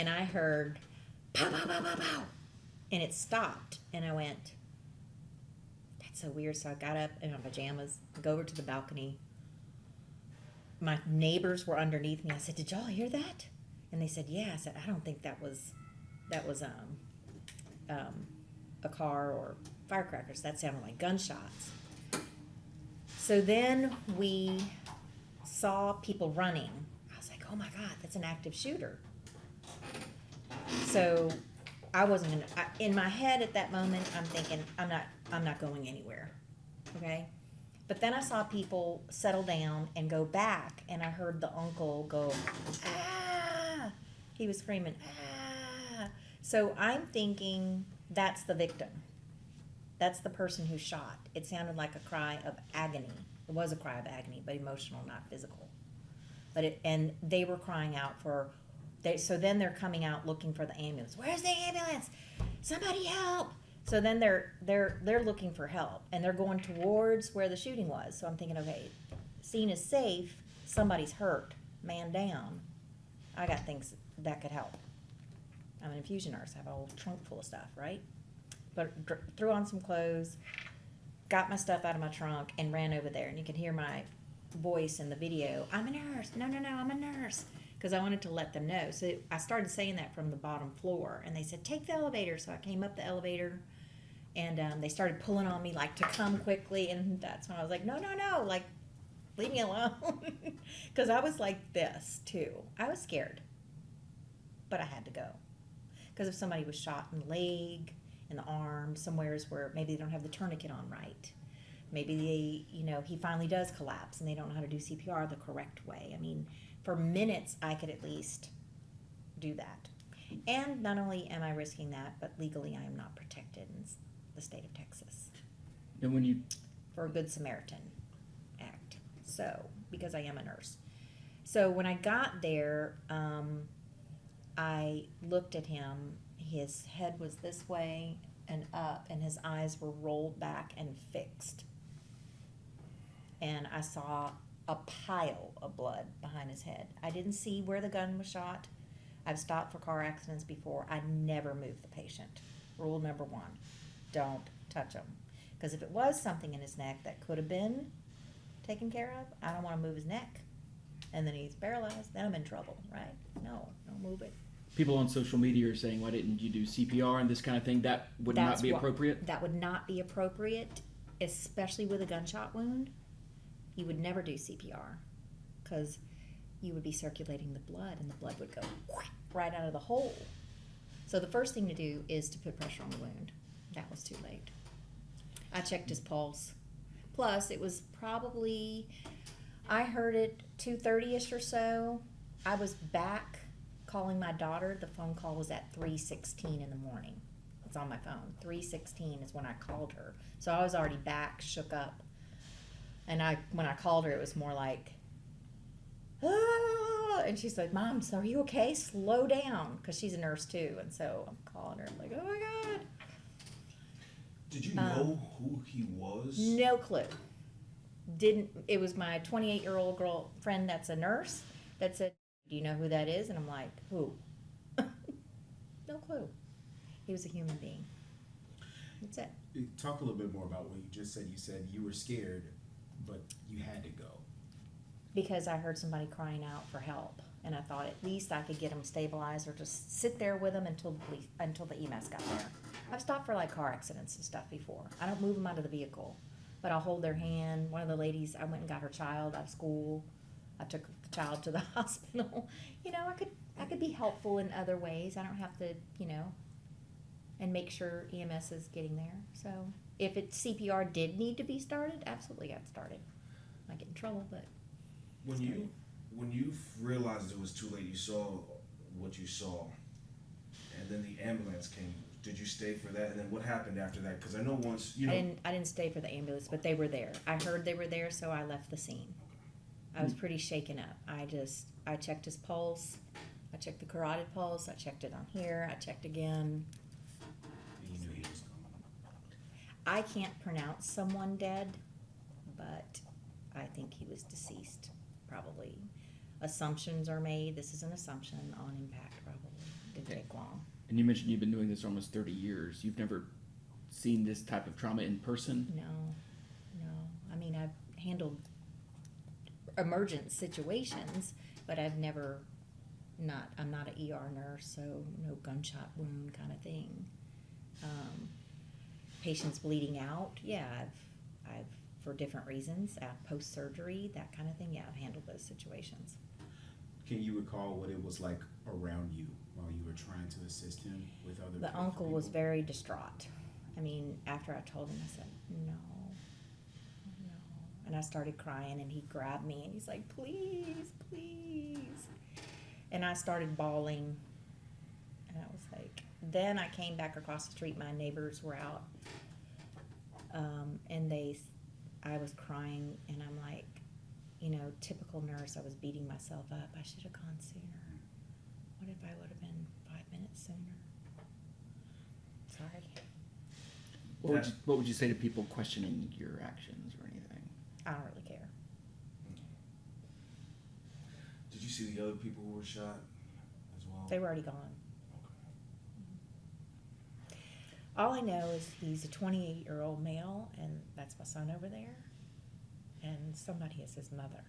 and I heard pow, pow, pow, pow, pow, and it stopped, and I went, that's so weird. So I got up in my pajamas, go over to the balcony. My neighbors were underneath me. I said, did y'all hear that? And they said, yeah. I said, I don't think that was a car or firecrackers. That sounded like gunshots. So then we saw people running. I was like, oh my God, that's an active shooter. So I wasn't gonna, in my head at that moment, I'm thinking, I'm not going anywhere. Okay. But then I saw people settle down and go back, and I heard the uncle go, ah! He was screaming, ah! So I'm thinking that's the victim. That's the person who shot. It sounded like a cry of agony. It was a cry of agony, but emotional, not physical. And they were crying out for, so then they're coming out looking for the ambulance. Where's the ambulance? Somebody help! So then they're looking for help, and they're going towards where the shooting was. So I'm thinking, okay, scene is safe. Somebody's hurt. Man down. I got things that could help. I'm an infusion nurse. I have a whole trunk full of stuff, right? But threw on some clothes, got my stuff out of my trunk, and ran over there. And you can hear my voice in the video. I'm a nurse. No, I'm a nurse. Because I wanted to let them know. So I started saying that from the bottom floor. And they said, take the elevator. So I came up the elevator. And they started pulling on me, like, to come quickly. And that's when I was like, no. Like, leave me alone. Because I was like this, too. I was scared. But I had to go. Because if somebody was shot in the leg, in the arm, somewheres where maybe they don't have the tourniquet on right. Maybe he finally does collapse and they don't know how to do CPR the correct way. I mean, for minutes, I could at least do that. And not only am I risking that, but legally I am not protected in the state of Texas. And when you... For a Good Samaritan Act. So, because I am a nurse. So when I got there, I looked at him. His head was this way and up, and his eyes were rolled back and fixed. And I saw a pile of blood behind his head. I didn't see where the gun was shot. I've stopped for car accidents before. I never move the patient. Rule number 1, don't touch him. Because if it was something in his neck that could have been taken care of, I don't want to move his neck. And then he's paralyzed, then I'm in trouble, right? No, don't move it. People on social media are saying, why didn't you do CPR and this kind of thing? That would not be appropriate? That would not be appropriate, especially with a gunshot wound. You would never do CPR because you would be circulating the blood, and the blood would go right out of the hole. So the first thing to do is to put pressure on the wound. That was too late. I checked his pulse. Plus, it was probably, I heard it 2:30ish or so. I was back calling my daughter. The phone call was at 3:16 in the morning. It's on my phone. 3:16 is when I called her. So I was already back, shook up. And when I called her, it was more like, ah! And she's like, Mom, so are you okay? Slow down. Because she's a nurse too. And so I'm calling her. I'm like, oh my God. Did you know who he was? No clue. It was my 28-year-old girlfriend that's a nurse that said, do you know who that is? And I'm like, who? No clue. He was a human being. That's it. Talk a little bit more about what you just said. You said you were scared, but you had to go. Because I heard somebody crying out for help. And I thought at least I could get them stabilized or just sit there with them until the EMS got there. I've stopped for like car accidents and stuff before. I don't move them out of the vehicle, but I'll hold their hand. One of the ladies, I went and got her child out of school. I took the child to the hospital. I could be helpful in other ways. I don't have to, and make sure EMS is getting there. So if CPR did need to be started, absolutely got started. I might get in trouble, but when you realized it was too late, you saw what you saw, and then the ambulance came. Did you stay for that? And then what happened after that? Because I know once I didn't stay for the ambulance, but they were there. I heard they were there, so I left the scene. I was pretty shaken up. I checked his pulse. I checked the carotid pulse. I checked it on here. I checked again. You knew he was gone. I can't pronounce someone dead, but I think he was deceased, probably. Assumptions are made. This is an assumption on impact, probably. Did long. And you mentioned you've been doing this almost 30 years. You've never seen this type of trauma in person? No. I mean, I've handled emergent situations, but I've never I'm not an ER nurse, so no gunshot wound kind of thing. Patients bleeding out, yeah, I've for different reasons, post surgery, that kind of thing. Yeah, I've handled those situations. Can you recall what it was like around you while you were trying to assist him with other The uncle was very distraught. I mean, after I told him, I said, no. And I started crying, and he grabbed me, and he's like, please. And I started bawling, and I was like, then I came back across the street. My neighbors were out, and I was crying, and I'm like, typical nurse, I was beating myself up. I should have gone sooner. What if I would have been 5 minutes sooner? Sorry. What would you say to people questioning your actions or anything? I don't really care. Did you see the other people who were shot as well? They were already gone. All I know is he's a 28-year-old male, and that's my son over there, and somebody is his mother.